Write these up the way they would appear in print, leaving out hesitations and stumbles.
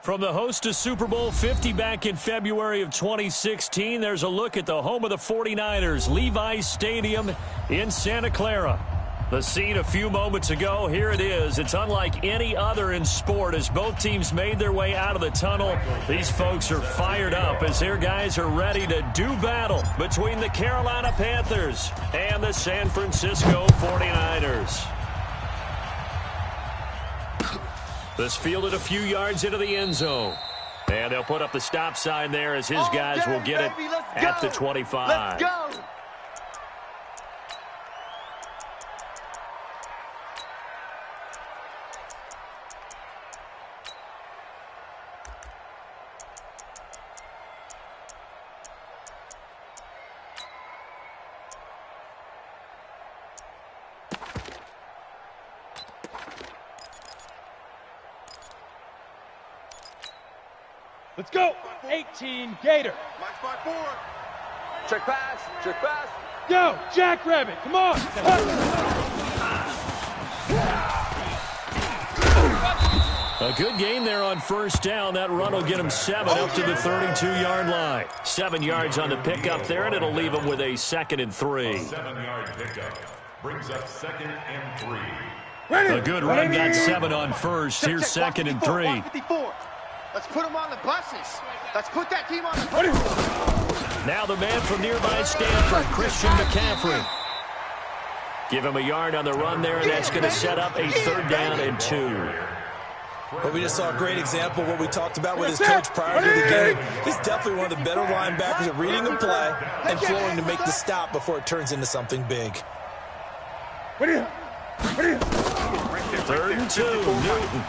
From the host to Super Bowl 50 back in February of 2016, there's a look at the home of the 49ers, Levi's Stadium in Santa Clara. The scene a few moments ago, here it is. It's unlike any other in sport as both teams made their way out of the tunnel. These folks are fired up as their guys are ready to do battle between the Carolina Panthers and the San Francisco 49ers. This fielded a few yards into the end zone. And they'll put up the stop sign there as his guys will get it at the 25. Let's go. Let's go. 18, Gator. Check pass. Check pass. Go, Jackrabbit. Come on. A good game there on first down. That run will get him 7 up to the 32-yard line. 7 yards on the pickup there, and it'll leave him with a 2nd and 3. A 7-yard pickup brings up 2nd and 3. A good run got 7 on first. Here's 2nd and 3. Let's put them on the buses. Let's put that team on the buses. Now the man from nearby Stanford, Christian McCaffrey. Give him a yard on the run there, and that's going to set up a 3rd down and 2. Well, we just saw a great example of what we talked about with his coach prior to the game. He's definitely one of the better linebackers at reading the play and flowing to make the stop before it turns into something big. 3rd and 2, Newton.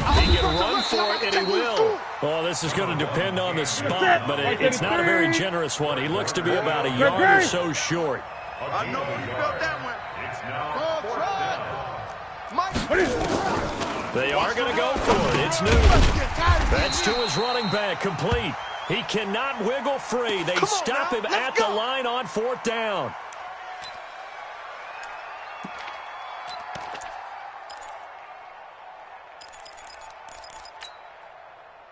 He can run for it, and he will. Well, this is going to depend on the spot, but it's not a very generous one. He looks to be about a yard or so short. I know you felt that one. They are going to go for it. It's Newton. That's to his running back, complete. He cannot wiggle free. They stop him at the line on 4th down.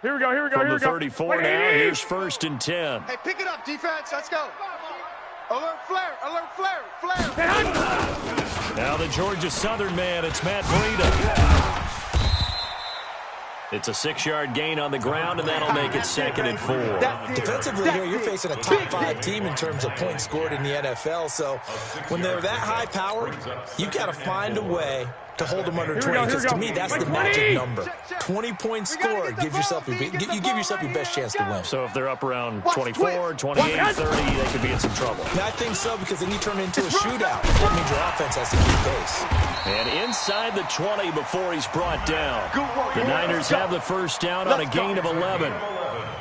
Here we go, here we go, From here we the go. 34 now, here's 1st and 10. Hey, pick it up, defense. Let's go. Alert flare, alert flare, flare. Now the Georgia Southern man, it's Matt Breida. It's a 6-yard gain on the ground, and that'll make it 2nd and 4. Defensively here, you're facing a top 5 team in terms of points scored in the NFL. So when they're that high powered, you got to find a way to hold them under 20, because to me, that's the magic number. 20 points scored, you give yourself your best chance to win. So if they're up around 24, 28, 30, they could be in some trouble. Yeah, I think so, because then you turn it into a shootout. That means your offense has to keep pace. And inside the 20 before he's brought down. The Niners have the first down on a gain of 11.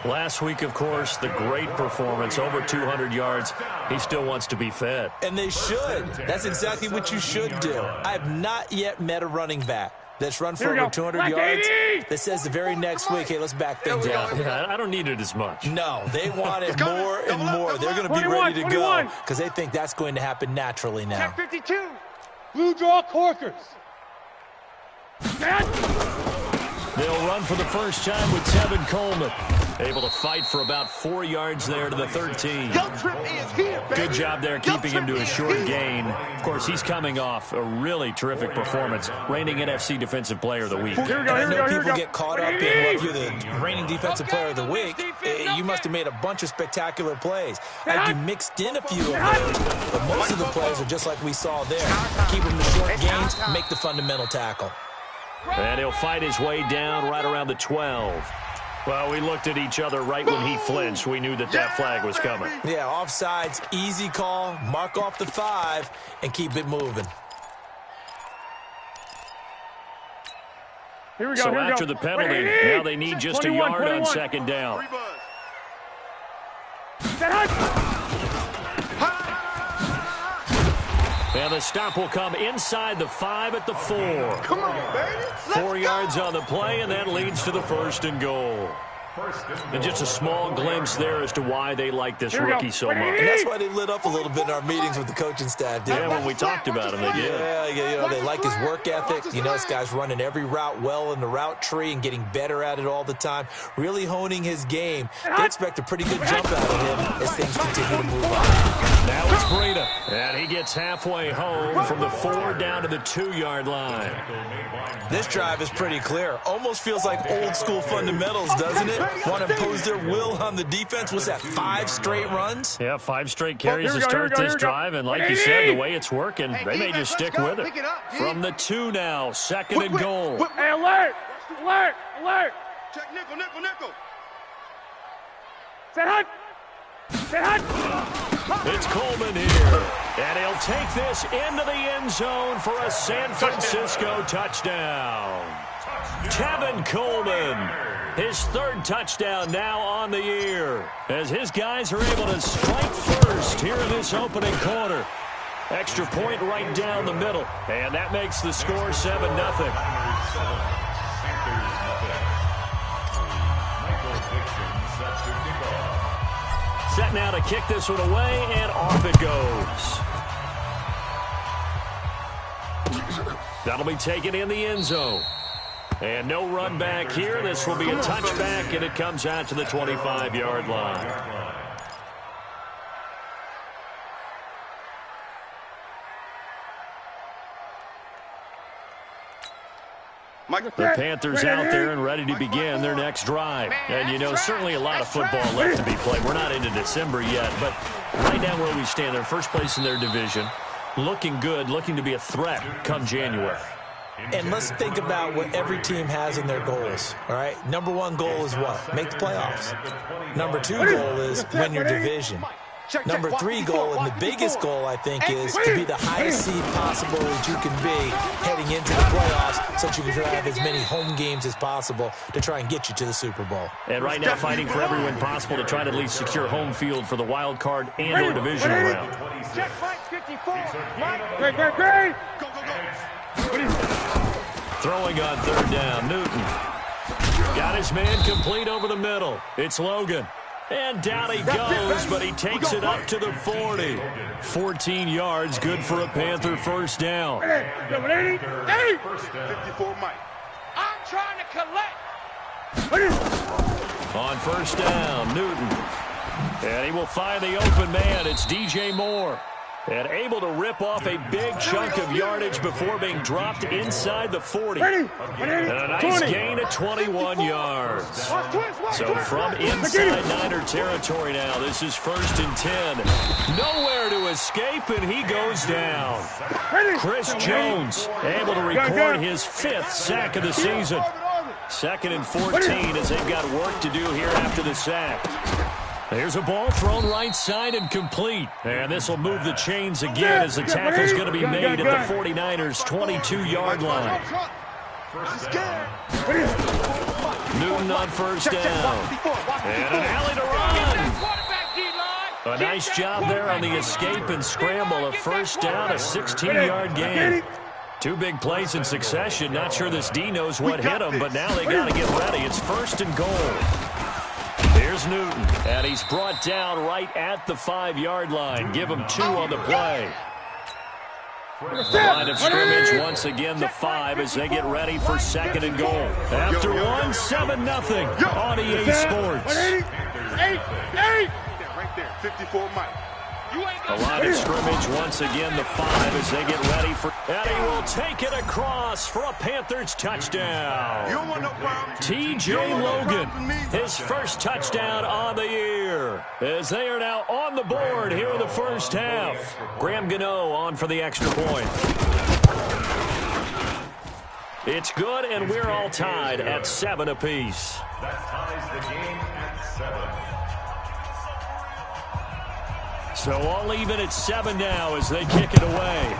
Last week, of course, the great performance, over 200 yards. He still wants to be fed. And they should. That's exactly what you should do. I have not yet met a running back that's run for over 200 yards that says the very next week, hey, let's back things up. Yeah, I don't need it as much. No, they want it more and more. They're going to be ready to go because they think that's going to happen naturally now. 52. Blue draw corkers. They'll run for the first time with Tevin Coleman. Able to fight for about 4 yards there to the 13. Good job there keeping him to a short gain. Of course, he's coming off a really terrific performance, reigning NFC Defensive Player of the Week. And I know people get caught up in, well, if you're the reigning Defensive Player of the Week, you must have made a bunch of spectacular plays. Had you mixed in a few of those, but most of the plays are just like we saw there. Keep them to short gains, make the fundamental tackle. And he'll fight his way down right around the 12. Well, we looked at each other right when he flinched. We knew that flag was coming. Yeah, offsides, easy call, mark off the 5, and keep it moving. Here we go, So here we after go. the penalty, now they need just 21, a yard 21. on 2nd down. And the stop will come inside the 5 at the 4. Come on, baby. 4 yards on the play, and that leads to the 1st and goal. And just a small glimpse there as to why they like this rookie so much. And that's why they lit up a little bit in our meetings with the coaching staff. Yeah, when we talked about him, they did. Yeah, you know, they like his work ethic. You know, this guy's running every route well in the route tree and getting better at it all the time, really honing his game. They expect a pretty good jump out of him as things continue to move on. Now it's Breida, and he gets halfway home from the 4 down to the 2-yard line. This drive is pretty clear. Almost feels like old school fundamentals, doesn't it? Want to impose their will on the defense. Was that 5 straight runs? Yeah, 5 straight carries to start this drive, and like you said, the way it's working, they may just stick with it. From the 2 now, 2nd and goal. Hey, alert! Alert! Alert! Check nickel, nickel, nickel. Set hunt! Set hunt! It's Coleman here, and he'll take this into the end zone for a San Francisco touchdown. Tevin Coleman, his 3rd touchdown now on the year, as his guys are able to strike first here in this opening quarter. Extra point right down the middle, and that makes the score 7-0. Set now to kick this one away, and off it goes. That'll be taken in the end zone. And no run back here. This will be a touchback, and it comes out to the 25-yard line. The Panthers out there and ready to begin their next drive. And, you know, certainly a lot of football left to be played. We're not into December yet, but right now where we stand, they're first place in their division, looking good, looking to be a threat come January. And let's think about what every team has in their goals, all right? Number 1 goal is what? Make the playoffs. Number 2 goal is win your division. Number 3 goal, and the biggest goal, I think, is to be the highest seed possible that you can be heading into the playoffs so that you can have as many home games as possible to try and get you to the Super Bowl. And right now fighting for every win possible to try to at least secure home field for the wild card and or divisional round. Check Mike 54. Mike. Great, great, great! Go, go, go. Throwing on 3rd down, Newton. Got his man complete over the middle. It's Logan. And down he goes, but he takes it up to the 40. 14 yards, good for a Panther first down. 54 Mike. I'm trying to collect! On 1st down, Newton. And he will find the open man. It's DJ Moore. And able to rip off a big chunk of yardage before being dropped inside the 40. And a nice gain of 21 yards. So from inside Niner territory now, this is 1st and 10. Nowhere to escape, and he goes down. Chris Jones able to record his 5th sack of the season. 2nd and 14 as they've got work to do here after the sack. There's a ball thrown right side and complete. And this will move the chains again as the tackle's going to be made at the 49ers' 22-yard line. Newton on 1st down. And an alley to run. A nice job there on the escape and scramble. A 1st down, a 16-yard gain. 2 big plays in succession. Not sure this D knows what hit him, but now they got to get ready. It's 1st and goal. Here's Newton, and he's brought down right at the 5-yard line. Give him 2 on the play. The line of scrimmage, once again, the 5 as they get ready for 2nd and goal. After 1, 7-0 on EA Sports. 8. Right there, 54 Mike. The line of scrimmage, once again, the 5 as they get ready for... And he will take it across for a Panthers touchdown. You don't want no problem. T.J. Logan, his 1st touchdown on the year, as they are now on the board here in the 1st half. Graham Gano on for the extra point. It's good, and we're all tied at 7 apiece. That ties the game at 7. So all even at 7 now as they kick it away.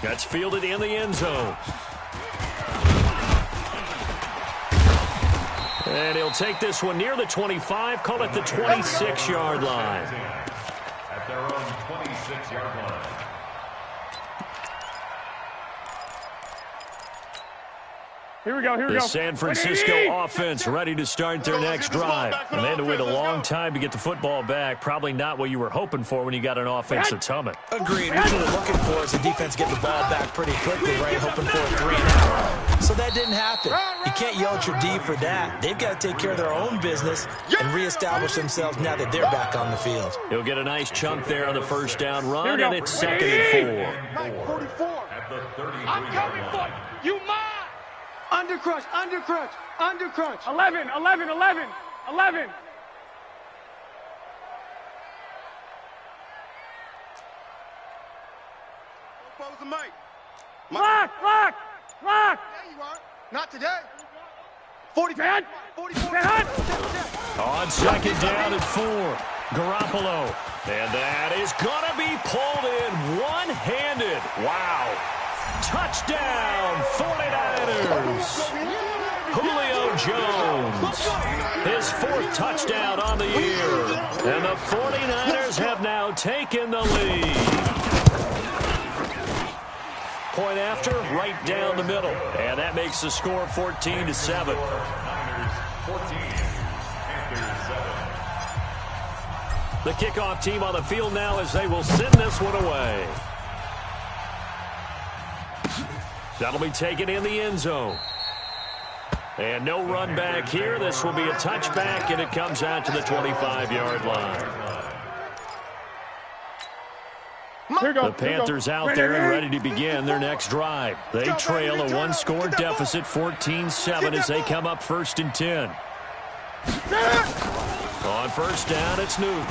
That's fielded in the end zone. And he'll take this one near the 25, call it the 26-yard line. At their own 26-yard line. Here we go. The San Francisco offense ready to start their next drive. And they had to wait a long time to get the football back. Probably not what you were hoping for when you got an offense that's humming. Agreed. What you were looking for is the defense getting the ball back pretty quickly, right? Hoping for a 3-and-out. So that didn't happen. You can't yell at your D for that. They've got to take care of their own business and reestablish themselves now that they're back on the field. He'll get a nice chunk there on the first down run, and it's 2nd and 4. 44. I'm coming for you. You mine. Undercrunch, undercrunch, undercrunch. 11. Lock. There you are. Not today. 40. 44. On 2nd down and 4, Garoppolo. And that is going to be pulled in one-handed. Wow. Touchdown, 49ers. Julio Jones, his 4th touchdown on the year. And the 49ers have now taken the lead. Point after, right down the middle. And that makes the score 14-7. The kickoff team on the field now as they will send this one away. That'll be taken in the end zone. And no run back here. This will be a touchback, and it comes out to the 25-yard line. The Panthers out there and ready to begin their next drive. They trail a 1-score deficit, 14-7, as they come up 1st and 10. On first down, it's Newton.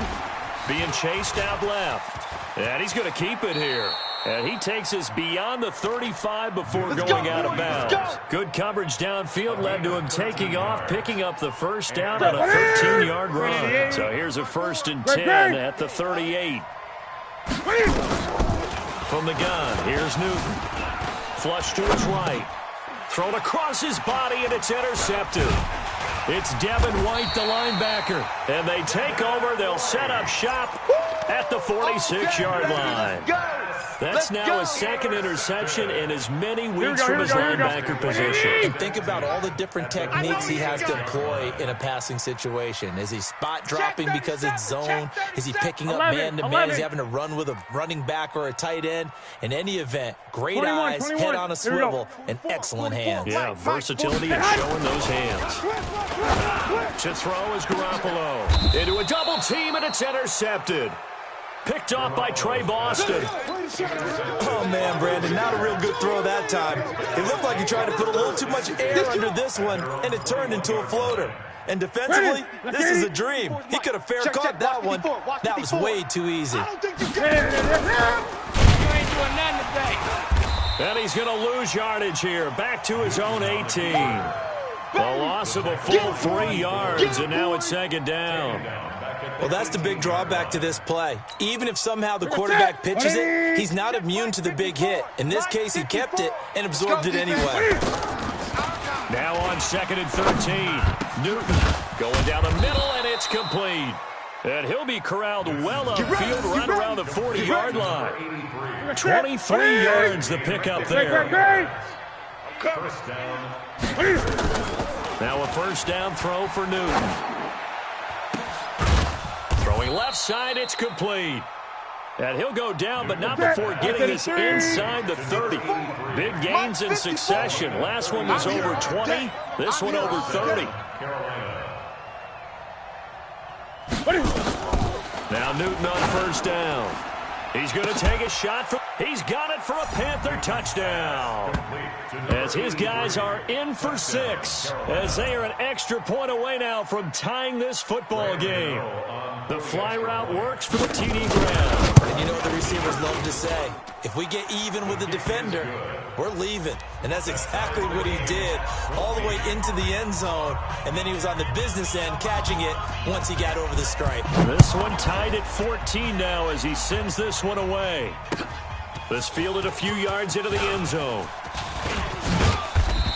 Being chased out left. And he's going to keep it here. And he takes us beyond the 35 before going out of bounds. Good coverage downfield led to him taking off, picking up the first down on a 13-yard run. So here's a 1st and 10 at the 38. From the gun, here's Newton. Flush to his right. Thrown across his body, and it's intercepted. It's Devin White, the linebacker. And they take over. They'll set up shop at the 46-yard line. That's now his 2nd interception in as many weeks from his linebacker position. And think about all the different techniques he has to employ in a passing situation. Is he spot dropping because it's zone? Is he picking up man-to-man? Is he having to run with a running back or a tight end? In any event, great eyes, head on a swivel, and excellent hands. Yeah, versatility and showing those hands. To throw is Garoppolo. Into a double team, and it's intercepted. Picked off by Trey Boston. Oh, man, Brandon, not a real good throw that time. It looked like he tried to put a little too much air under this one, and it turned into a floater. And defensively, this is a dream. He could have fair caught that one. That was way too easy. You ain't doing nothing today. And he's going to lose yardage here. Back to his own 18. A loss of a full 3 yards, and now it's 2nd down. Well, that's the big drawback to this play. Even if somehow the quarterback pitches it, he's not immune to the big hit. In this case, he kept it and absorbed it anyway. Now on 2nd and 13. Newton going down the middle, and it's complete. And he'll be corralled well upfield right around the 40-yard line. 23 yards the pickup there. Now a first down throw for Newton. Throwing left side, it's complete. And he'll go down, but not before getting this inside the 30. Big gains in succession. Last one was over 20. This one over 30. Now Newton on first down. He's going to take a shot. He's got it for a Panther touchdown. As his guys are in for 6. As they are an extra point away now from tying this football game. The fly route works for the TD ground. And you know what the receivers love to say? If we get even with the defender, we're leaving. And that's exactly what he did, all the way into the end zone. And then he was on the business end catching it once he got over the stripe. This one tied at 14 now as he sends this one away. This fielded a few yards into the end zone.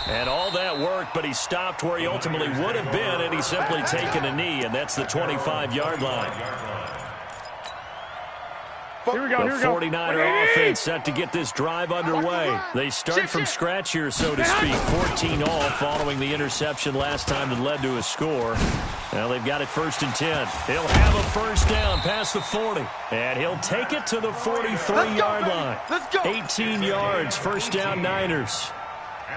And all that worked, but he stopped where he ultimately would have been, and he's simply taken a knee, and that's the 25-yard line. Here we go. The 49er offense set to get this drive underway. They start from scratch here, so to speak. 14 all following the interception last time that led to a score. Now they've got it 1st and 10. He'll have a first down past the 40. And he'll take it to the 43-yard line. 18 yards, first down Niners.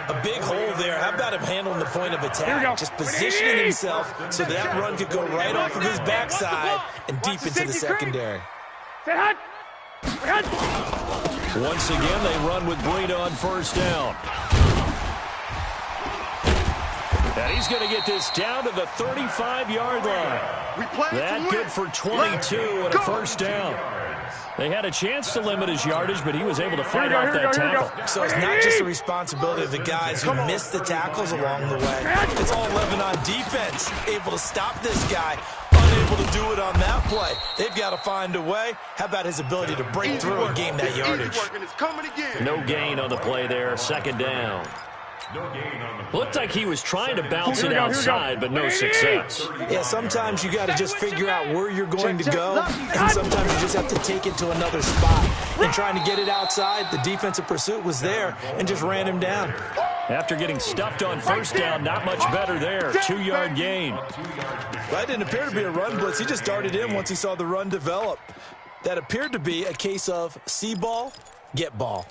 A big hole there. How about him handling the point of attack? Just positioning himself so that run could go right off of his backside and deep into the secondary. Once again, they run with Breida on first down. And he's going to get this down to the 35-yard line. That good for 22 and a first down. They had a chance to limit his yardage, but he was able to fight off that tackle. So it's not just the responsibility of the guys who missed the tackles along the way. It's all 11 on defense, able to stop this guy, unable to do it on that play. They've got to find a way. How about his ability to break through and gain that yardage? No gain on the play there, 2nd down. Looked like he was trying to bounce it outside, but no success. Yeah, sometimes you got to just figure out where you're going to go, and sometimes you just have to take it to another spot. And trying to get it outside, the defensive pursuit was there and just ran him down. After getting stuffed on first down, not much better there. 2-yard gain. That didn't appear to be a run blitz. He just darted in once he saw the run develop. That appeared to be a case of see ball, get ball.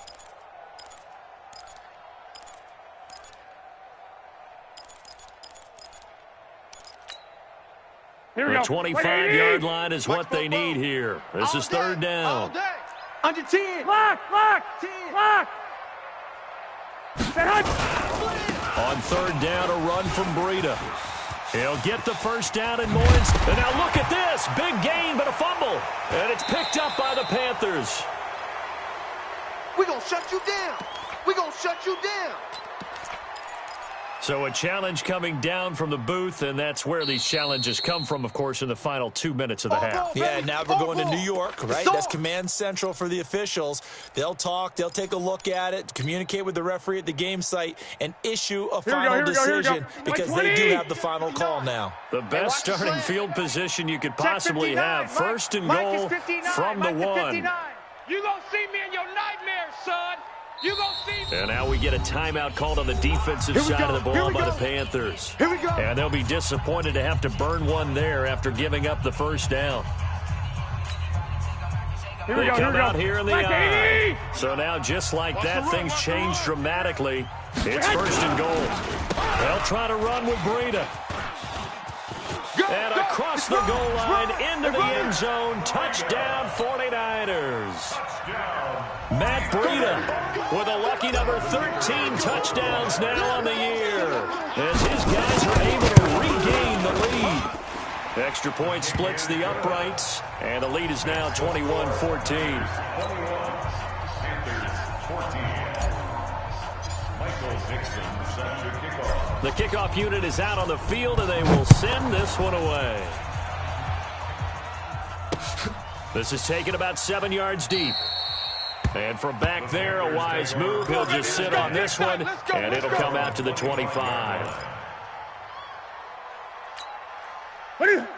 The 25-yard line is what they need here. This is 3rd down. Under 10. Lock. 10. Lock. On 3rd down, a run from Breida. He'll get the first down and more. And now look at this. Big gain, but a fumble. And it's picked up by the Panthers. We're going to shut you down. We're going to shut you down. So a challenge coming down from the booth, and that's where these challenges come from, of course, in the final 2 minutes of the half. Yeah, now we're going to New York, right? That's command central for the officials. They'll talk, they'll take a look at it, communicate with the referee at the game site, and issue a final decision because they do have the final call now. The best starting field position you could possibly have. 1st and goal from the 1. You gonna see me in your nightmares, son. You gonna see me. And now we get a timeout called on the defensive side of the ball by the Panthers. Here we go. And they'll be disappointed to have to burn one there after giving up the first down. They come out here in the eye. So now, just like that, things change dramatically. It's 1st and goal. They'll try to run with Breida. And across the goal line, into the end zone. Touchdown, 49ers. Matt Breida with a lucky number 13 touchdowns now on the year, as his guys are able to regain the lead. Extra point splits the uprights, and the lead is now 21-14. The kickoff unit is out on the field, and they will send this one away. This is taken about 7 yards deep. And from back there, a wise move. He'll just sit on this one, and it'll come out to the 25.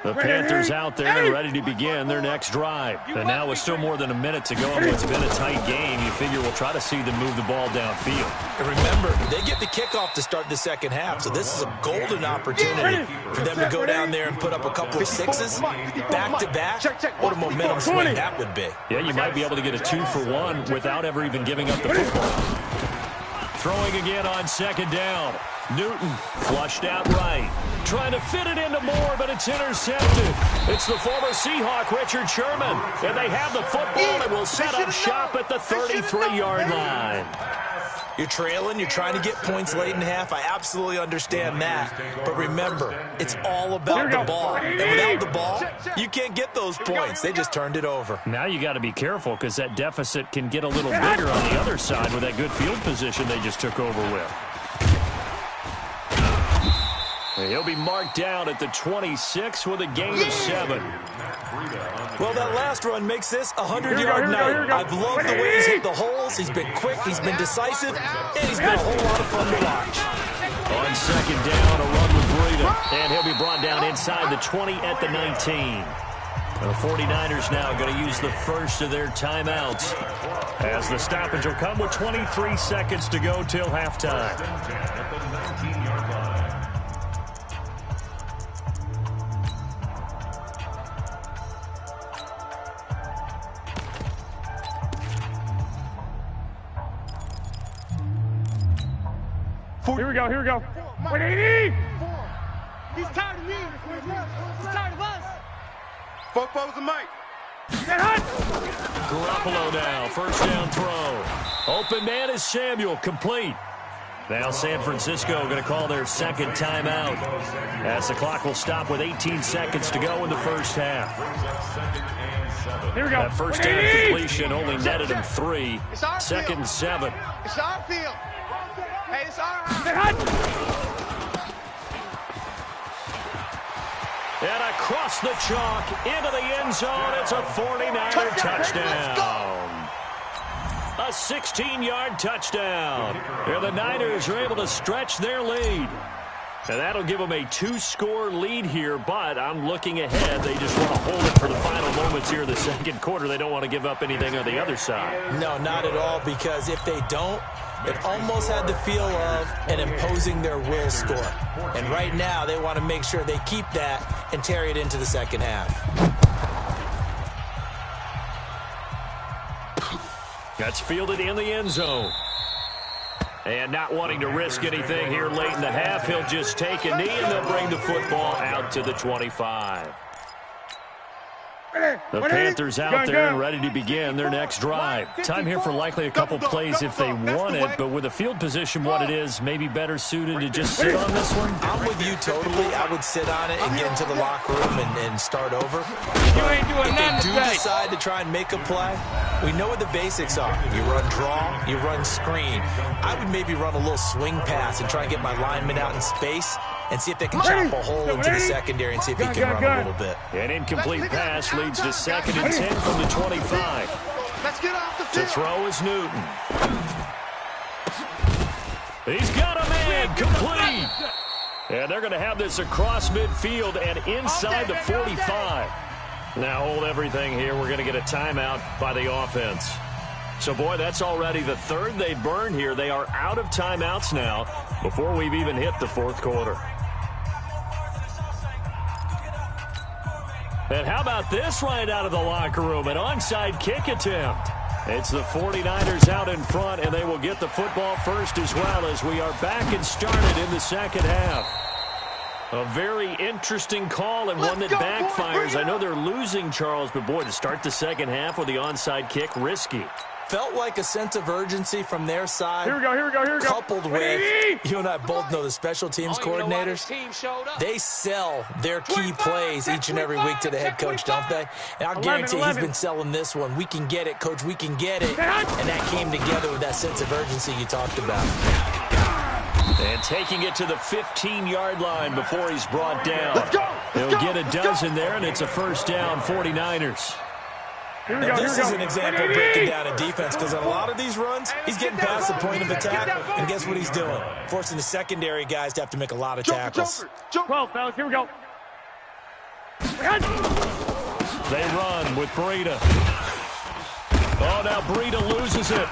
The Panthers out there and ready to begin their next drive. And now with still more than a minute to go in what's been a tight game, you figure we'll try to see them move the ball downfield. And remember, they get the kickoff to start the second half, so this is a golden opportunity for them to go down there and put up a couple of sixes back-to-back. What a momentum swing that would be. Yeah, you might be able to get a 2-for-1 without ever even giving up the football. Throwing again on second down. Newton flushed out right. Trying to fit it into Moore, but it's intercepted. It's the former Seahawk, Richard Sherman. And they have the football and will set up shop at the 33-yard line. You're trailing, you're trying to get points late in half. I absolutely understand that. But remember, it's all about the ball. And without the ball, you can't get those points. They just turned it over. Now you got to be careful because that deficit can get a little bigger on the other side with that good field position they just took over with. He'll be marked down at the 26 with a gain of 7. Well, that last run makes this a 100-yard night. I've loved the way he's hit the holes. He's been quick, he's been decisive, and he's been a whole lot of fun to watch. On second down, a run with Breida. And he'll be brought down inside the 20 at the 19. The 49ers now going to use the first of their timeouts, as the stoppage will come with 23 seconds to go till halftime. At the 19-yard line. Here we go, here we go. 180! He's tired of me. He's tired of us. Foes and Mike. Garoppolo now, first down throw. Open man is Samuel, complete. Now San Francisco going to call their second timeout, as the clock will stop with 18 seconds to go in the first half. Here we go. That first down completion only netted him 3. Second and 7. It's our field. Hey, it's our house. And across the chalk, into the end zone, it's a 49er touchdown. A 16-yard touchdown. And the Niners are able to stretch their lead. And that'll give them a 2-score lead here, but I'm looking ahead. They just want to hold it for the final moments here in the second quarter. They don't want to give up anything on the other side. No, not at all, because if they don't, it almost had the feel of an imposing their will score. And right now, they want to make sure they keep that and carry it into the second half. That's fielded in the end zone. And not wanting to risk anything here late in the half, he'll just take a knee and they'll bring the football out to the 25. The Panthers out there and ready to begin their next drive. Time here for likely a couple plays if they want it, but with the field position what it is, maybe better suited to just sit on this one? I'm with you totally. I would sit on it and get into the locker room and start over. You ain't doing nothing If they do today. decide to try and make a play, we know what the basics are. You run draw, you run screen. I would maybe run a little swing pass and try and get my lineman out in space and see if they can chop a hole into the secondary and see if he can run a little bit. An incomplete pass leads to 2nd and 10 from the 25. Let's get off the To field. throw is Newton. He's got a man, complete. And they're going to have this across midfield and inside the 45. Now hold everything here. We're going to get a timeout by the offense. So, boy, that's already the third they burned here. They are out of timeouts now before we've even hit the fourth quarter. And how about this right out of the locker room? An onside kick attempt. It's the 49ers out in front, and they will get the football first as well as we are back and started in the second half. A very interesting call and one that backfires. I know they're losing, Charles, but, boy, to start the second half with the onside kick, risky. Felt like a sense of urgency from their side. Here we go, here we go, here we go. Coupled with, you and I both know the special teams coordinators, they sell their key plays each and every week to the head coach, don't they? And I'll guarantee he's been selling this one. We can get it, coach, we can get it. And that came together with that sense of urgency you talked about. And taking it to the 15-yard line before he's brought down. He'll get a dozen there, and it's a first down, 49ers. Now, this is an example of breaking down a defense, because on a lot of these runs, he's getting past the point of attack, and guess what he's doing? Forcing the secondary guys to have to make a lot of tackles. 12, fellas, here we go. They run with Breida. Oh, now Breida loses it.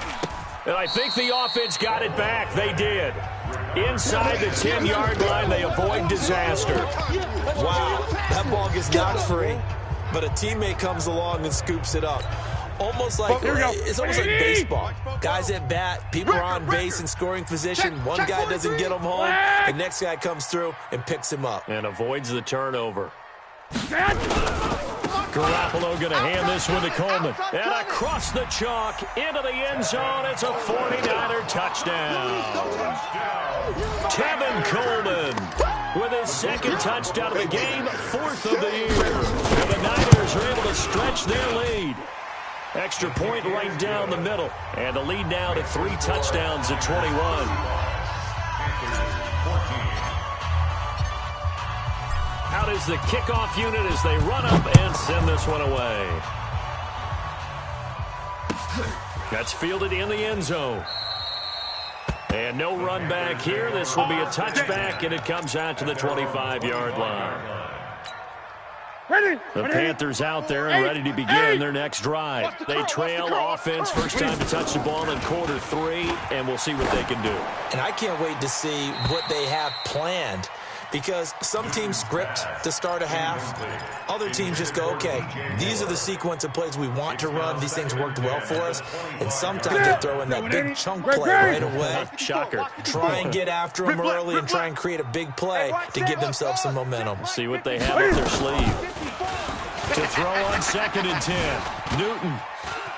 And I think the offense got it back. They did. Inside the 10-yard line, they avoid disaster. Wow, that ball gets knocked free, but a teammate comes along and scoops it up. Almost like, it's almost like baseball. Guys at bat, people are on base in scoring position. One guy doesn't get him home, the next guy comes through and picks him up. And avoids the turnover. Garoppolo going to hand this one to Coleman. And across the chalk, into the end zone, it's a 49er touchdown. Tevin Coleman with his second touchdown of the game, 4th of the year. And the Niners are able to stretch their lead. Extra point right down the middle. And the lead now to 3 touchdowns at 21. Out is the kickoff unit as they run up and send this one away. That's fielded in the end zone. And no run back here. This will be a touchback, and it comes out to the 25-yard line. The Panthers out there and ready to begin their next drive. They trail offense, first time to touch the ball in quarter 3, and we'll see what they can do. And I can't wait to see what they have planned, because some teams script to start a half. Other teams just go, okay, these are the sequence of plays we want to run. These things worked well for us. And sometimes they throw in that big chunk play right away. Shocker. Try and get after them early and try and create a big play to give themselves some momentum. See what they have up their sleeve. To throw on 2nd and 10. Newton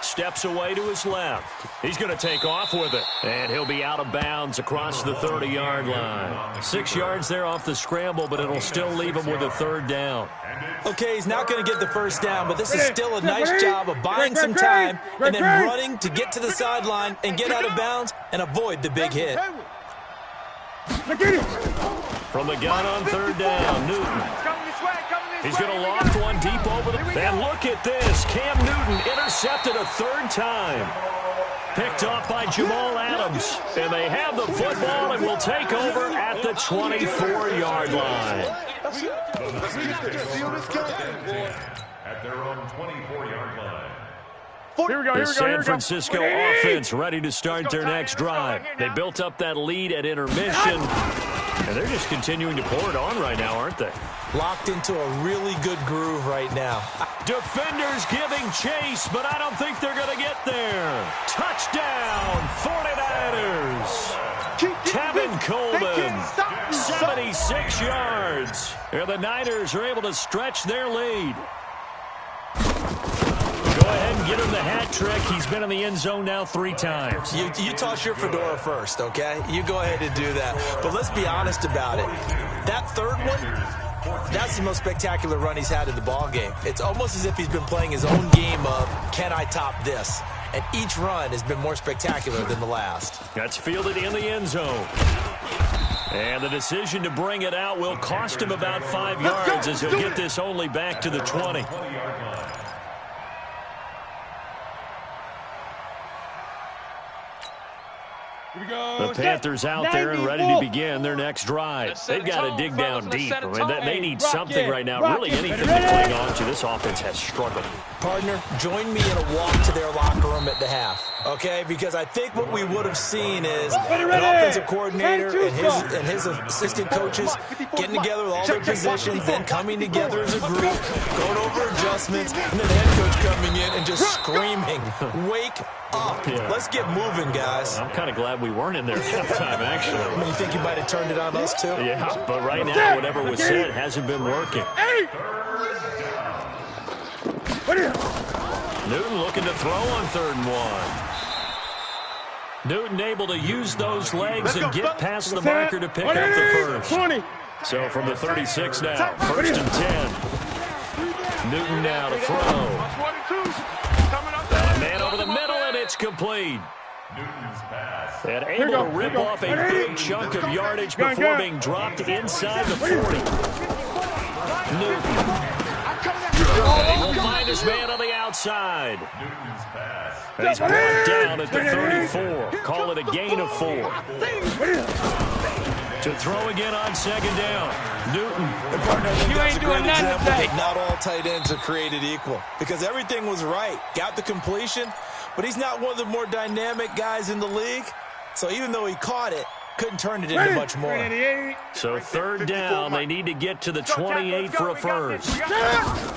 steps away to his left. He's going to take off with it. And he'll be out of bounds across the 30-yard line. 6 yards there off the scramble, but it'll still leave him with a 3rd down. Okay, he's not going to get the 1st down, but this is still a nice job of buying some time and then running to get to the sideline and get out of bounds and avoid the big hit. From the gun on 3rd down, Newton. He's going to loft one deep over the... And look at this. Cam Newton intercepted a 3rd time. Picked off by Jamal Adams. And they have the football and will take over at the 24-yard line. At their own 24-yard line. The San Francisco offense ready to start their next drive. They built up that lead at intermission, and they're just continuing to pour it on right now, aren't they? Locked into a really good groove right now. Defenders giving chase, but I don't think they're going to get there. Touchdown, 49ers. Tevin Coleman, 76 yards. And the Niners are able to stretch their lead. Go ahead and get him the hat trick. He's been in the end zone now 3 times. You toss your fedora first, okay? You go ahead and do that. But let's be honest about it. That 3rd one, that's the most spectacular run he's had in the ballgame. It's almost as if he's been playing his own game of, can I top this? And each run has been more spectacular than the last. That's fielded in the end zone. And the decision to bring it out will cost him about 5 yards as he'll get this only back to the 20. The Panthers out there and ready to begin their next drive. They've got to dig down deep. I mean, they need something right now, really anything to cling on to. This offense has struggled. Partner, join me in a walk to their locker room at the half, okay? Because I think what we would have seen is an offensive coordinator and his assistant coaches getting together with all their positions, then coming together as a group, going over adjustments, and then the head coach coming in and just screaming, wake up. Yeah. Let's get moving, guys. I'm kind of glad we weren't in there halftime, actually. I mean, you think you might have turned it on us, too? Yeah, but right now, whatever was said hasn't been working. Newton looking to throw on 3rd and 1. Newton able to use those legs and get past the marker to pick up the 1st. So from the 36 now, 1st and 10. Newton now to throw. A man over the middle, and it's complete. And able to rip off a big chunk of yardage before being dropped inside the 40. Newton. And he will find his man on the outside. And he's brought down at the 34. Call it a gain of 4. To throw again on 2nd down. Newton. And partner, you ain't doing nothing today. Not all tight ends are created equal, because everything was right. Got the completion, but he's not one of the more dynamic guys in the league. So even though he caught it, couldn't turn it into much more. So 3rd down, they need to get to the 28 for a 1st.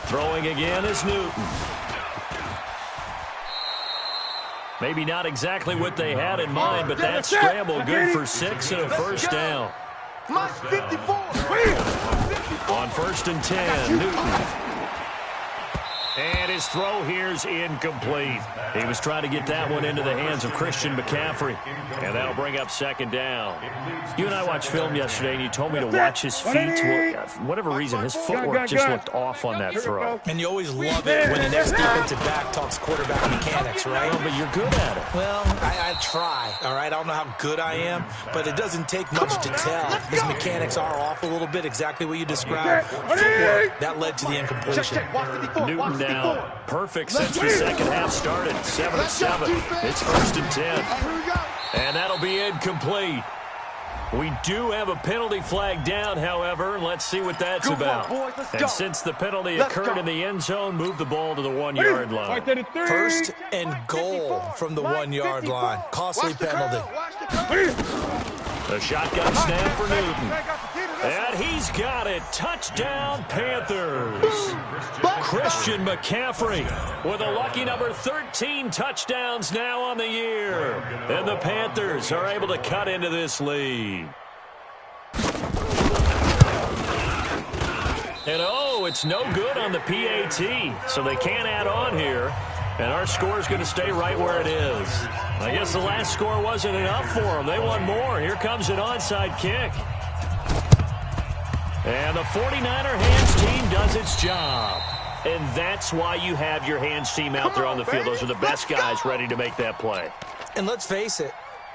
Throwing again is Newton. Maybe not exactly what they had in mind, but that scramble good for 6 and a 1st down. On 1st and 10, Newton. And his throw here is incomplete. He was trying to get that one into the hands of Christian McCaffrey. And that'll bring up 2nd down. You and I watched film yesterday, and you told me to watch his feet. For whatever reason, his footwork just looked off on that throw. And you always love it when the next defensive back talks quarterback mechanics, right? Well, but you're good at it. Well, I try, all right? I don't know how good I am, but it doesn't take much to tell. His mechanics are off a little bit, exactly what you described. Footwork, that led to the incompletion. Newton down. Perfect since the second half started. 7-7. It's 1st and 10. And that'll be incomplete. We do have a penalty flag down, however. Let's see what that's about. And since the penalty occurred in the end zone, move the ball to the 1-yard line. First and goal from the 1-yard line. Costly penalty. The shotgun snap for Newton. And he's got it. Touchdown, Panthers. Christian McCaffrey with a lucky number 13 touchdowns now on the year. And the Panthers are able to cut into this lead. And oh, it's no good on the PAT, so they can't add on here. And our score is going to stay right where it is. I guess the last score wasn't enough for them. They want more. Here comes an onside kick. And the 49er hands team does its job. And that's why you have your hands team out there on the field. Those are the best guys ready to make that play. And let's face it,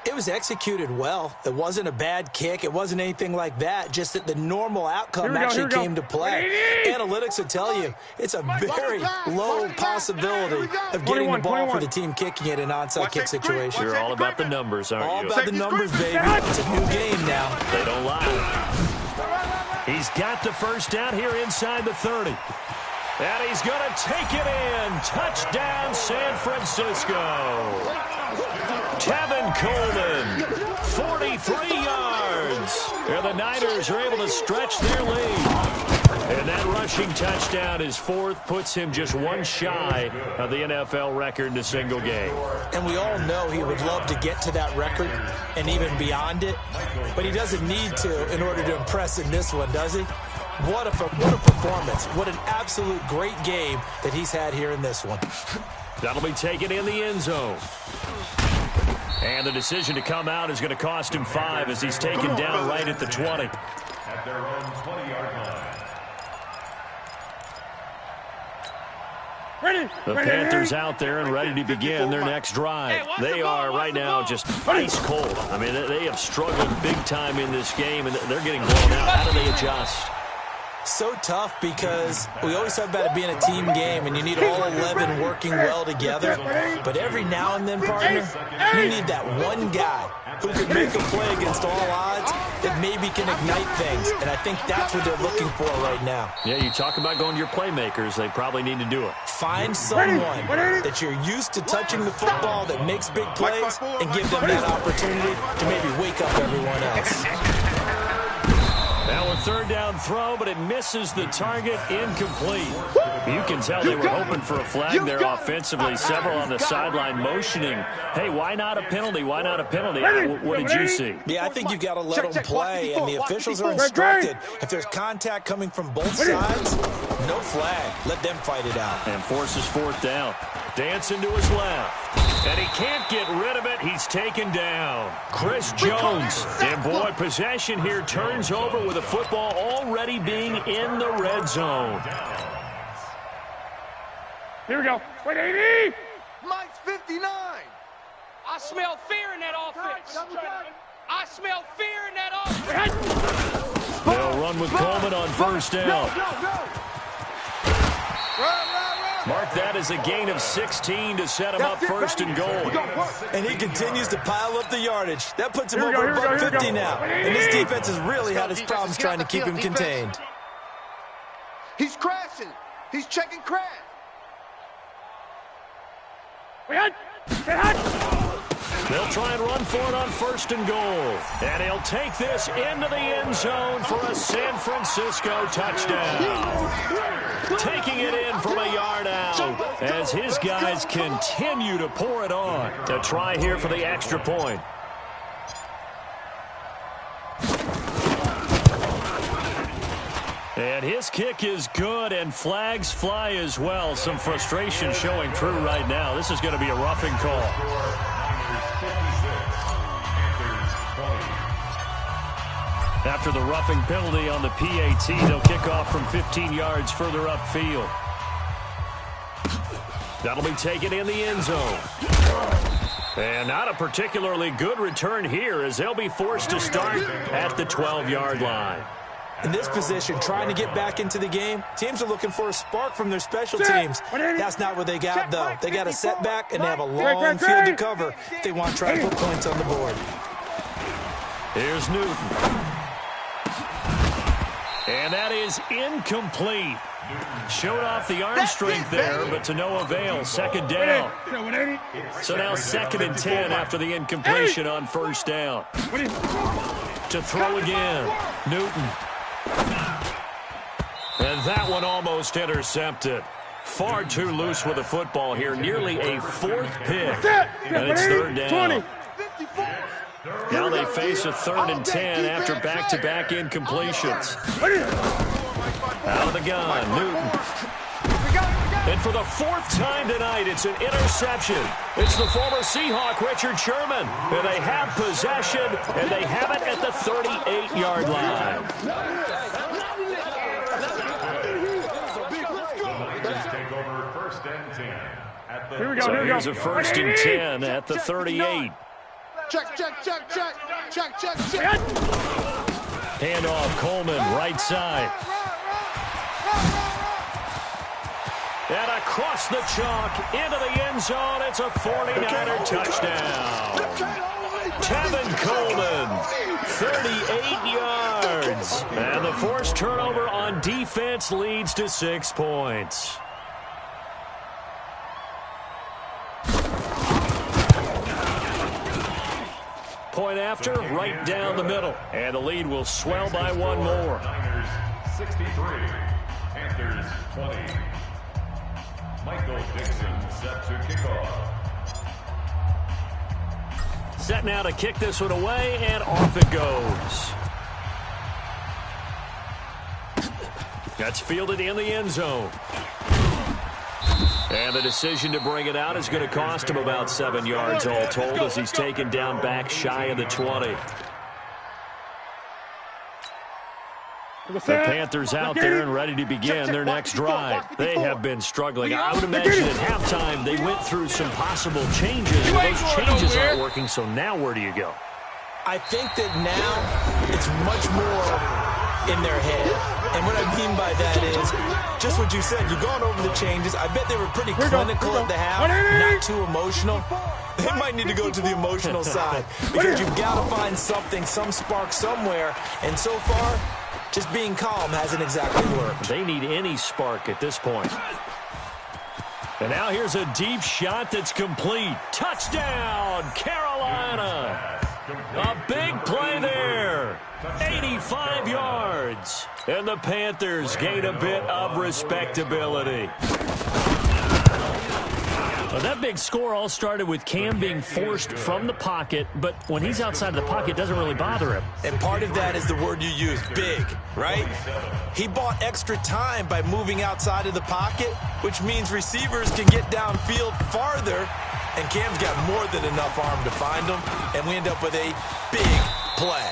it was executed well. It wasn't a bad kick. It wasn't anything like that. Just that the normal outcome actually came to play. Analytics will tell you it's a very low possibility of getting the ball for the team kicking it in an onside kick situation. You're all about the numbers, aren't you? All about the numbers, baby. It's a new game now. They don't lie. He's got the first down here inside the 30. And he's going to take it in. Touchdown, San Francisco. Tevin Coleman, 43 yards. And the Niners are able to stretch their lead. And that rushing touchdown, his fourth, puts him just one shy of the NFL record in a single game. And we all know he would love to get to that record and even beyond it. But he doesn't need to in order to impress in this one, does he? What a performance. What an absolute great game that he's had here in this one. That'll be taken in the end zone. And the decision to come out is going to cost him 5 as he's taken down right at the 20. At their own 20-yard line. The Panthers out there and ready to begin their next drive. They are right now just ice cold. I mean, they have struggled big time in this game, and they're getting blown out. How do they adjust? So tough because we always talk about it being a team game and you need all 11 working well together. But every now and then, partner, you need that one guy who can make a play against all odds that maybe can ignite things. And I think that's what they're looking for right now. Yeah, you talk about going to your playmakers. They probably need to do it. Find someone that you're used to touching the football that makes big plays and give them that opportunity to maybe wake up everyone else. Now a third down throw, but it misses the target, incomplete. You can tell they were hoping for a flag there offensively. Several on the sideline motioning. Hey, why not a penalty? Why not a penalty? What did you see? Yeah, I think you've got to let them play, and the officials are instructed. If there's contact coming from both sides, no flag. Let them fight it out. And forces fourth down. Dancing to his left. And he can't get rid of it. He's taken down. Chris Jones. And boy, possession here turns over with the football already being in the red zone. Here we go. Wait, 80. Mike's 59. I smell fear in that offense. I smell fear in that offense. They'll run with Coleman on first down. Mark that as a gain of 16 to set him up first and goal. And he continues to pile up the yardage. That puts him over above 50 now. And this defense has really had its problems trying to keep him contained. He's crashing. He's checking crash. They'll try and run for it on first and goal. And he'll take this into the end zone for a San Francisco touchdown. Taking it in from a yard out as his guys continue to pour it on. To try here for the extra point. And his kick is good, and flags fly as well. Some frustration showing through right now. This is going to be a roughing call. After the roughing penalty on the PAT, they'll kick off from 15 yards further upfield. That'll be taken in the end zone. And not a particularly good return here as they'll be forced to start at the 12-yard line. In this position, trying to get back into the game, teams are looking for a spark from their special teams. That's not what they got, though. They got a setback, and they have a long field to cover if they want to try to put points on the board. Here's Newton. And that is incomplete. Showed off the arm strength there, but to no avail. Second down. So now 2nd and 10 after the incompletion on first down. To throw again. Newton. And that one almost intercepted. Far too loose with the football here. Nearly a 4th pick. And it's 3rd down. Now they face a 3rd and 10 after back-to-back incompletions. Out of the gun, Newton. And for the 4th time tonight, it's an interception. It's the former Seahawk, Richard Sherman. And they have possession, and they have it at the 38-yard line. Take over 1st and 10 at the Here we go. Here's a 1st and 10 at the 38. Check. Handoff, Coleman, right side. And across the chalk, into the end zone, it's a 49er touchdown. Tevin Coleman, 38 yards. And the forced turnover on defense leads to 6 points. Point after, right down the middle. And the lead will swell by 1 more. Niners 63, Panthers 20. Michael Dixon set to kick off. Set now to kick this one away, and off it goes. That's fielded in the end zone. And the decision to bring it out is going to cost him about 7 yards all told as he's taken down back shy of the 20. The Panthers out there and ready to begin their next drive. They have been struggling. I would imagine at halftime they went through some possible changes. Well, those changes aren't working, so now where do you go? I think that now it's much more in their head. And what I mean by that is just what you said. You've gone over the changes. I bet they were pretty clinical at the half, not too emotional. They might need to go to the emotional side because you've got to find something, some spark somewhere. And so far, just being calm hasn't exactly worked. They need any spark at this point. And now here's a deep shot that's complete. Touchdown, Carolina. A big play there. 85 yards. And the Panthers gain a bit of respectability. Well, that big score all started with Cam being forced from the pocket, but when he's outside of the pocket, it doesn't really bother him. And part of that is the word you use, big, right? He bought extra time by moving outside of the pocket, which means receivers can get downfield farther, and Cam's got more than enough arm to find them, and we end up with a big play.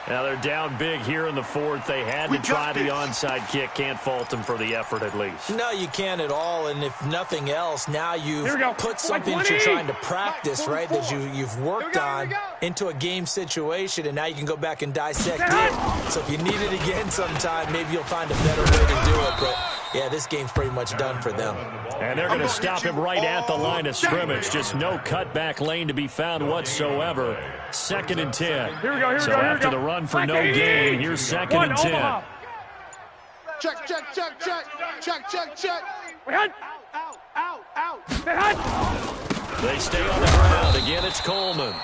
Now they're down big here in the 4th. They had to try the onside kick. Can't fault them for the effort at least. No, you can't at all. And if nothing else, now you've put something that you're trying to practice, right, that you've worked on into a game situation, and now you can go back and dissect it. So if you need it again sometime, maybe you'll find a better way to do it. But, yeah, this game's pretty much done for them. And they're going to stop him right at the line of scrimmage. Just no cutback lane to be found whatsoever. 2nd and 10. So after the run for no gain, here's 2nd and 10. Check. Out. They stay on the ground. Again, it's Coleman.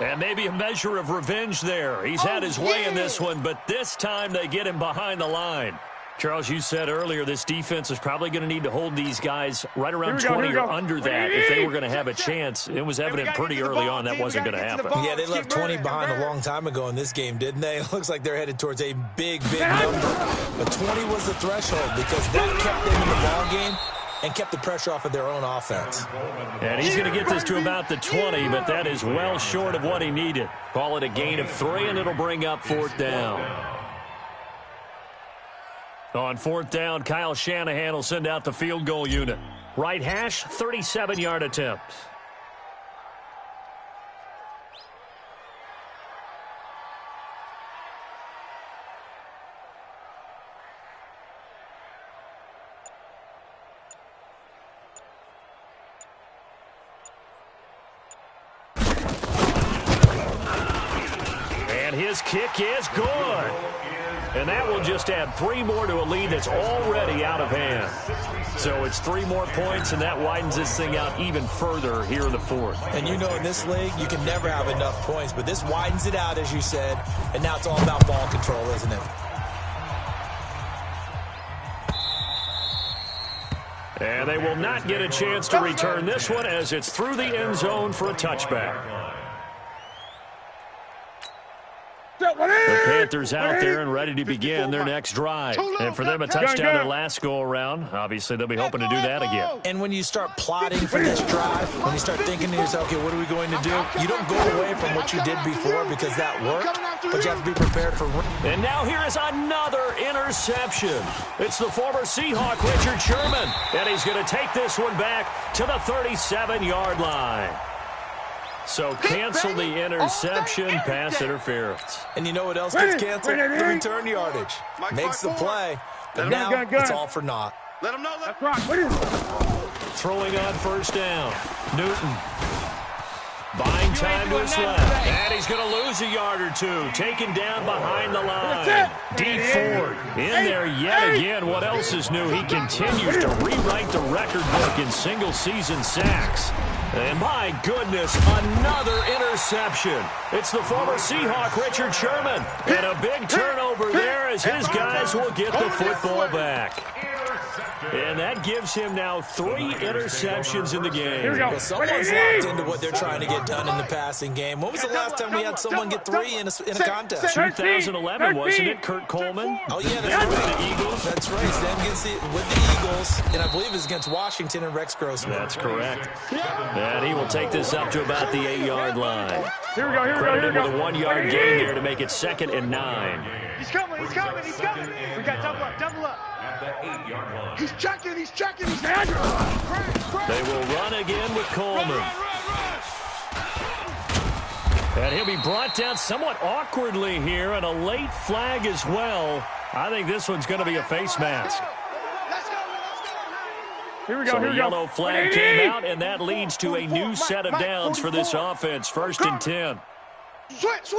And maybe a measure of revenge there. He's had his way in this one, but this time they get him behind the line. Charles, you said earlier this defense is probably going to need to hold these guys right around 20 or under that if they were going to have a chance. It was evident pretty early on that wasn't going to happen. Yeah, they left 20 behind a long time ago in this game, didn't they? It looks like they're headed towards a big number. But 20 was the threshold because that kept them in the ball game and kept the pressure off of their own offense. And he's going to get this to about the 20, but that is well short of what he needed. Call it a gain of 3, and it'll bring up 4th down. On 4th down, Kyle Shanahan will send out the field goal unit. Right hash, 37-yard attempt. And his kick is good. And that will just add 3 more to a lead that's already out of hand. So it's 3 more points, and that widens this thing out even further here in the 4th. And you know in this league, you can never have enough points, but this widens it out, as you said, and now it's all about ball control, isn't it? And they will not get a chance to return this one as it's through the end zone for a touchback. The Panthers out there and ready to begin their next drive. And for them, a touchdown their last go-around. Obviously, they'll be hoping to do that again. And when you start plotting for this drive, when you start thinking to yourself, okay, what are we going to do? You don't go away from what you did before because that worked, but you have to be prepared for... And now here is another interception. It's the former Seahawk, Richard Sherman. And he's going to take this one back to the 37-yard line. So cancel the interception, pass interference. And you know what else gets canceled? The return yardage. Makes the play, but now it's all for naught. Let him know. Throwing on first down. Newton. Buying time to his left. And he's going to lose a yard or 2. Taken down behind the line. Deep Ford in there yet again. What else is new? He continues to rewrite the record book in single-season sacks. And my goodness, another interception. It's the former Seahawk, Richard Sherman. And a big turnover there as his guys will get the football back. And that gives him now 3 interceptions in the game. Well, someone's locked into what they're trying to get done in the passing game. When was the last time we had someone get 3 in a contest? 2011, wasn't it? Kurt Coleman? Oh, yeah, that's right. The Eagles. That's right. Sam against with the Eagles, and I believe it's against Washington and Rex Grossman. That's correct. And he will take this up to about the 8-yard line. Here we go. Credited with a 1-yard gain there to make it 2nd and 9. He's coming. We got double up. He's checking. They will run again with Coleman. And he'll be brought down somewhat awkwardly here, and a late flag as well. I think this one's going to be a face mask. Here we go. So the yellow flag came out, and that leads to a new set of downs for this offense. 1st and 10. Switch.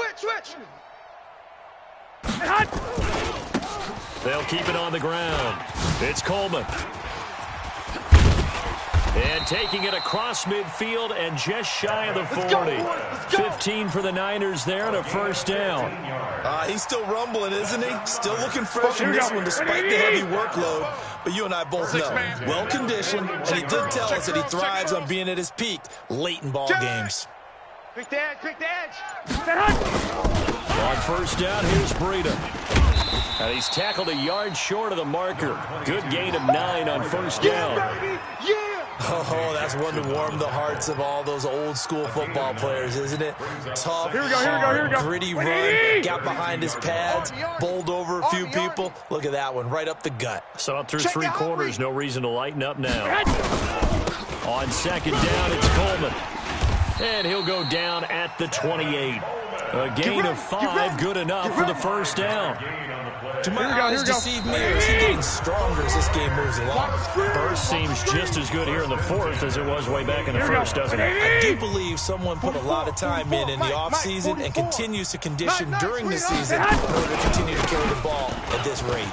They'll keep it on the ground. It's Coleman. And taking it across midfield and just shy of the 40. 15 for the Niners there and a first down. He's still rumbling, isn't he? Still looking fresh in this one despite the heavy workload. But you and I both know, well-conditioned, and he did tell us that he thrives on being at his peak late in ball games. Pick the edge. On first down, here's Breida. And he's tackled a yard short of the marker. Good gain of 9 on first down. Oh, that's one to warm the hearts of all those old-school football players, isn't it? Tough, here we go. gritty run, got behind his pads, bowled over a few people. Look at that one, right up the gut. Saw through 3 quarters, no reason to lighten up now. On second down, it's Coleman. And he'll go down at the 28. A gain of 5, good enough for the first down. Do my eyes deceive me, or is he getting stronger as this game moves along? First seems just as good here in the 4th as it was way back in the 1st, doesn't it? I do believe someone put a lot of time in the offseason and continues to condition during the season in order to continue to carry the ball at this rate.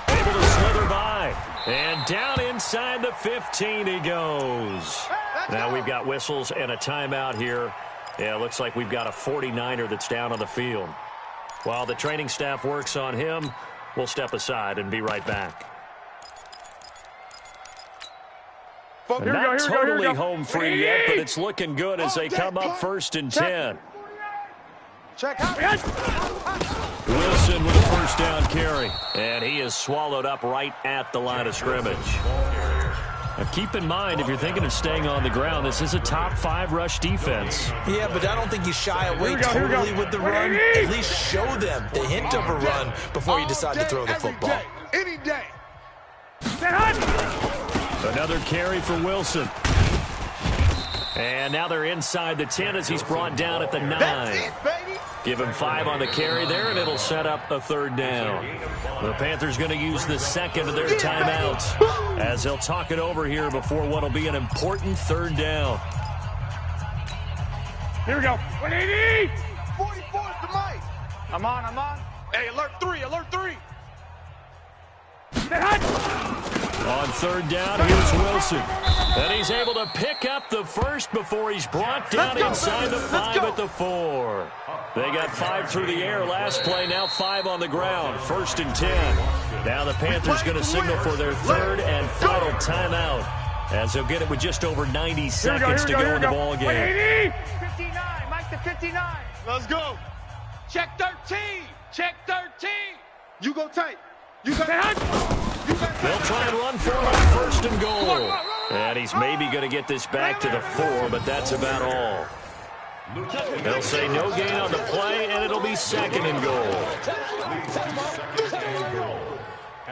Able to slither by. And down inside the 15 he goes. Now we've got whistles and a timeout here. Yeah, it looks like we've got a 49er that's down on the field. While the training staff works on him, we'll step aside and be right back. Not totally home free yet, but it's looking good as they come up 1st and 10. Wilson with a first down carry. And he is swallowed up right at the line of scrimmage. Now keep in mind, if you're thinking of staying on the ground, this is a top 5 rush defense. Yeah, but I don't think you shy away totally with the run. At least show them the hint of a run before you decide to throw the football. Any day. Another carry for Wilson. And now they're inside the 10 as he's brought down at the 9. That's it, baby. Give him 5 on the carry there, and it'll set up a 3rd down. The Panthers going to use the 2nd of their timeouts as they'll talk it over here before what will be an important 3rd down. Here we go. 180. 45. I'm on. Hey, alert 3, alert 3. On third down, here's Wilson. And he's able to pick up the first before he's brought down inside the 5 at the 4. They got 5 through the air last play, now 5 on the ground. 1st and 10. Now the Panthers going to signal for their third and final timeout, as they'll get it with just over 90 seconds to go in the ball game. 59, Mike the 59. Let's go. Check 13. Check 13. You go tight. You got it. They'll try and run for it on 1st and goal. And he's maybe going to get this back to the 4, but that's about all. They'll say no gain on the play, and it'll be 2nd and goal.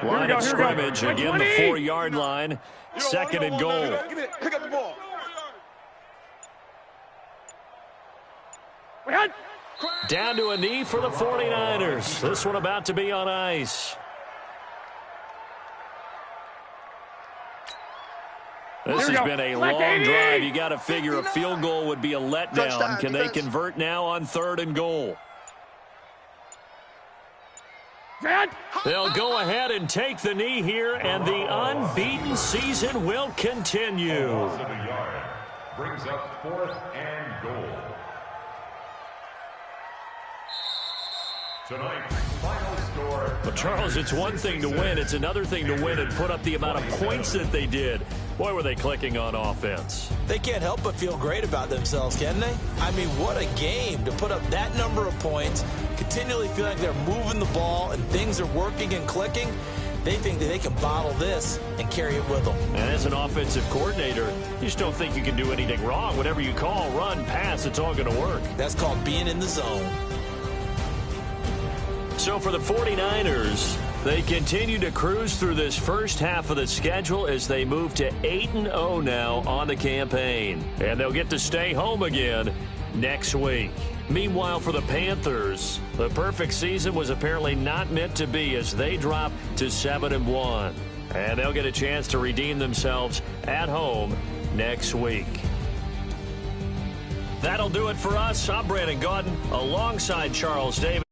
Line of scrimmage, again the 4-yard line. 2nd and goal. Pick up the ball. Down to a knee for the 49ers. This one about to be on ice. This has been a long drive. You got to figure a field goal would be a letdown. Can they convert now on 3rd and goal? They'll go ahead and take the knee here, and the unbeaten season will continue. Brings up 4th and goal. Tonight's final score. But Charles, it's one thing to win. It's another thing to win and put up the amount of points that they did. Boy, were they clicking on offense. They can't help but feel great about themselves, can they? I mean, what a game to put up that number of points, continually feel like they're moving the ball and things are working and clicking. They think that they can bottle this and carry it with them. And as an offensive coordinator, you just don't think you can do anything wrong. Whatever you call, run, pass, it's all going to work. That's called being in the zone. So for the 49ers, they continue to cruise through this first half of the schedule as they move to 8-0 now on the campaign. And they'll get to stay home again next week. Meanwhile, for the Panthers, the perfect season was apparently not meant to be as they drop to 7-1. And they'll get a chance to redeem themselves at home next week. That'll do it for us. I'm Brandon Gaudin alongside Charles Davis.